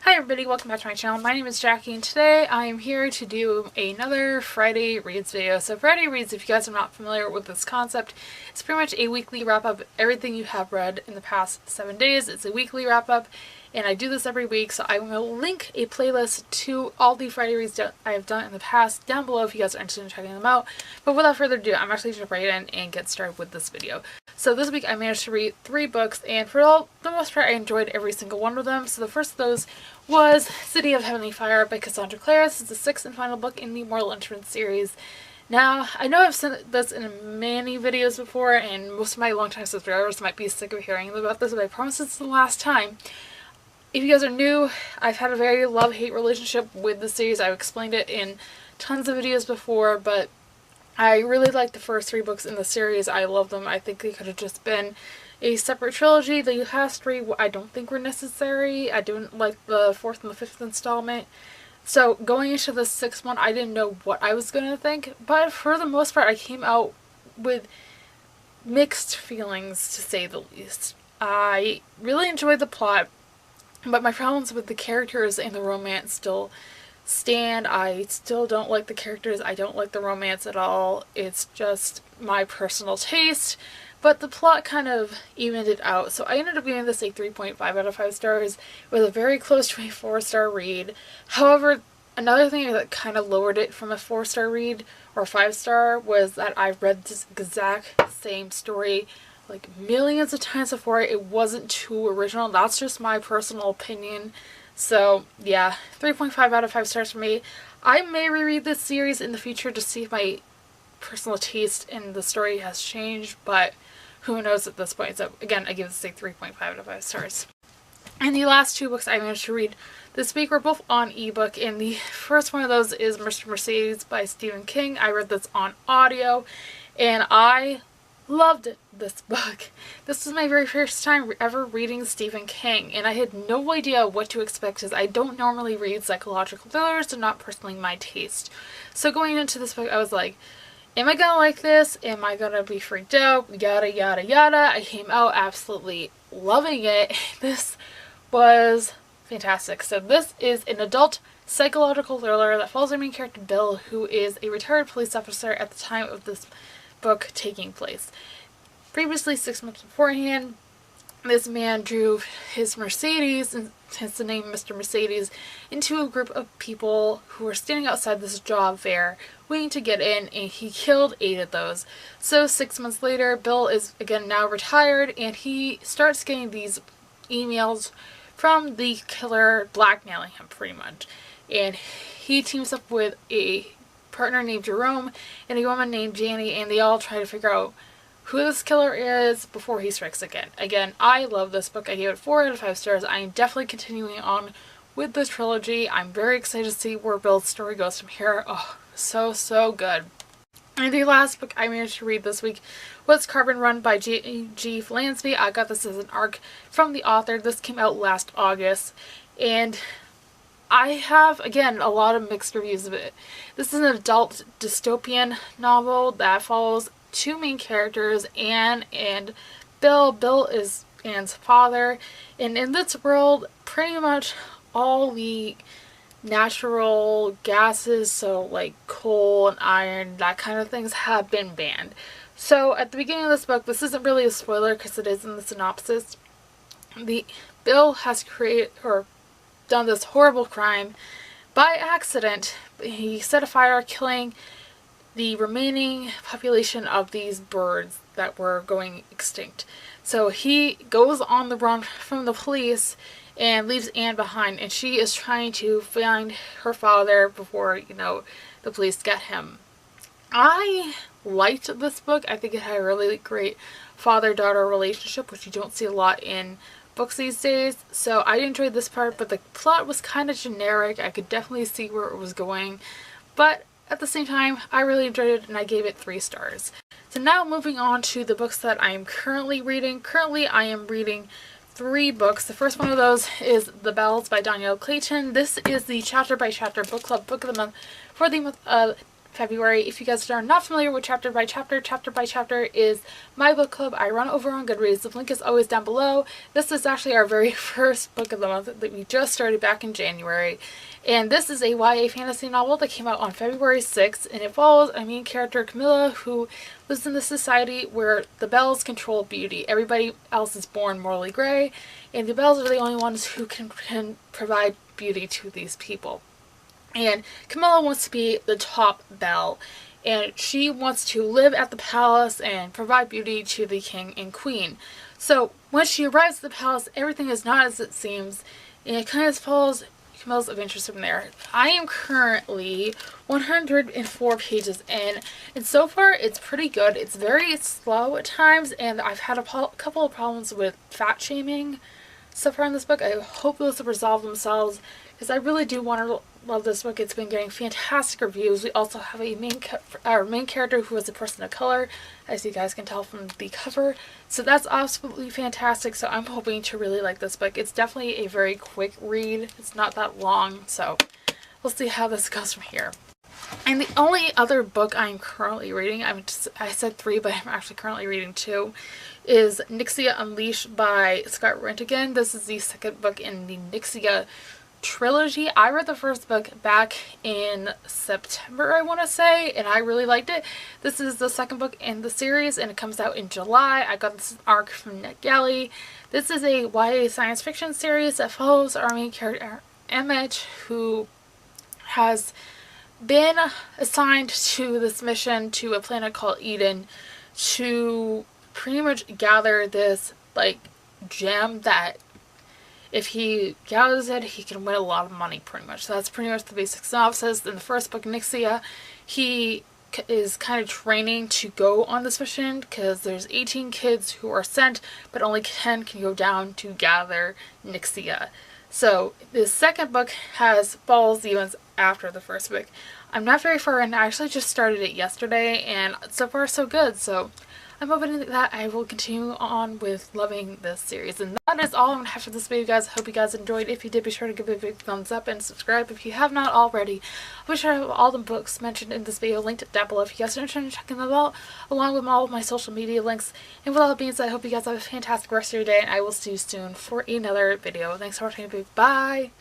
Hi everybody, welcome back to my channel. My name is Jackie and today I am here to do another Friday Reads video. So Friday Reads, if you guys are not familiar with this concept, it's pretty much a weekly wrap up of everything you have read in the past 7 days. It's a weekly wrap up and I do this every week, so I will link a playlist to all the Friday Reads I have done in the past down below if you guys are interested in checking them out. But without further ado, I'm actually jump right in and get started with this video. So this week I managed to read 3 books, and for the most part I enjoyed every single one of them. So the first of those was City of Heavenly Fire by Cassandra Clare. This is the 6th and final book in the Mortal Entrance series. Now, I know I've said this in many videos before, and most of my longtime subscribers might be sick of hearing about this, but I promise it's the last time. If you guys are new, I've had a very love-hate relationship with the series. I've explained it in tons of videos before, but I really like the first 3 books in the series. I love them. I think they could have just been a separate trilogy. The last 3 I don't think were necessary. I didn't like the 4th and the 5th installment. So going into the 6th one, I didn't know what I was going to think, but for the most part I came out with mixed feelings, to say the least. I really enjoyed the plot, but my problems with the characters and the romance still stand. I still don't like the characters. I don't like the romance at all. It's just my personal taste. But the plot kind of evened it out. So I ended up giving this a 3.5 out of 5 stars. It was a very close to a 4-star read. However, another thing that kind of lowered it from a 4-star read or 5-star was that I read this exact same story like millions of times before. It wasn't too original. That's just my personal opinion. So yeah, 3.5 out of 5 stars for me. I may reread this series in the future to see if my personal taste in the story has changed, but who knows at this point. So again, I give this a 3.5 out of 5 stars. And the last 2 books I managed to read this week were both on ebook, and the first one of those is Mr. Mercedes by Stephen King. I read this on audio and I loved this book. This was my very first time ever reading Stephen King, and I had no idea what to expect because I don't normally read psychological thrillers. They're not personally my taste. So going into this book, I was like, am I gonna like this? Am I gonna be freaked out? Yada yada yada. I came out absolutely loving it. This was fantastic. So this is an adult psychological thriller that follows our main character Bill, who is a retired police officer at the time of this book taking place. Previously, 6 months beforehand, this man drove his Mercedes, and hence the name Mr. Mercedes, into a group of people who were standing outside this job fair waiting to get in, and he killed 8 of those. So 6 months later, Bill is again now retired, and he starts getting these emails from the killer blackmailing him pretty much. And he teams up with a partner named Jerome and a woman named Janie, and they all try to figure out who this killer is before he strikes again. Again, I love this book. I gave it 4 out of 5 stars. I am definitely continuing on with this trilogy. I'm very excited to see where Bill's story goes from here. Oh, so good. And the last book I managed to read this week was Carbon Run by G. Lansby. I got this as an ARC from the author. This came out last August, and I have, again, a lot of mixed reviews of it. This is an adult dystopian novel that follows 2 main characters, Anne and Bill. Bill is Anne's father, and in this world, pretty much all the natural gases, so like coal and iron, that kind of things, have been banned. So at the beginning of this book, this isn't really a spoiler because it is in the synopsis, Bill has created or done this horrible crime by accident. He set a fire, killing the remaining population of these birds that were going extinct. So he goes on the run from the police and leaves Anne behind, and she is trying to find her father before, the police get him. I liked this book. I think it had a really great father-daughter relationship, which you don't see a lot in books these days. So I enjoyed this part, but the plot was kind of generic. I could definitely see where it was going, but at the same time, I really enjoyed it and I gave it 3 stars. So now moving on to the books that I am currently reading. Currently I am reading 3 books. The first one of those is The Bells by Danielle Clayton. This is the chapter by chapter book club book of the month for the month of February. If you guys are not familiar with chapter by chapter is my book club I run over on Goodreads. The link is always down below. This is actually our very first book of the month that we just started back in January. And this is a YA fantasy novel that came out on February 6th, and it follows a main character, Camilla, who lives in this society where the Bells control beauty. Everybody else is born morally gray, and the Bells are the only ones who can provide beauty to these people. And Camilla wants to be the top Belle, and she wants to live at the palace and provide beauty to the king and queen. So when she arrives at the palace, everything is not as it seems, and it kind of follows Camilla's adventures from there. I am currently 104 pages in, and so far it's pretty good. It's very slow at times, and I've had a couple of problems with fat shaming so far in this book. I hope those will resolve themselves, because I really do want to love this book. It's been getting fantastic reviews. We also have a main character who is a person of color, as you guys can tell from the cover. So that's absolutely fantastic. So I'm hoping to really like this book. It's definitely a very quick read. It's not that long. So we'll see how this goes from here. And the only other book I'm currently reading, I said 3, but I'm actually currently reading 2, is Nia Unleashed by Scott Rentigan. This is the second book in the Nia trilogy. I read the first book back in September, I want to say, and I really liked it. This is the second book in the series, and it comes out in July. I got this arc from NetGalley. This is a YA science fiction series that follows our main character, Emmett, who has been assigned to this mission to a planet called Eden to pretty much gather this, like, gem that if he gathers it, he can win a lot of money, pretty much. So that's pretty much the basic synopsis. In the first book, Nia, he is kind of training to go on this mission because there's 18 kids who are sent, but only 10 can go down to gather Nia. So the second book follows the events after the first book. I'm not very far in. I actually just started it yesterday, and so far so good. So I'm hoping that I will continue on with loving this series. And that is all I'm going to have for this video, guys. I hope you guys enjoyed. If you did, be sure to give it a big thumbs up and subscribe if you have not already. I'll be sure to have all the books mentioned in this video linked down below if you guys are interested in checking them out, along with all of my social media links. And with all that being said, I hope you guys have a fantastic rest of your day, and I will see you soon for another video. Thanks for watching. Bye!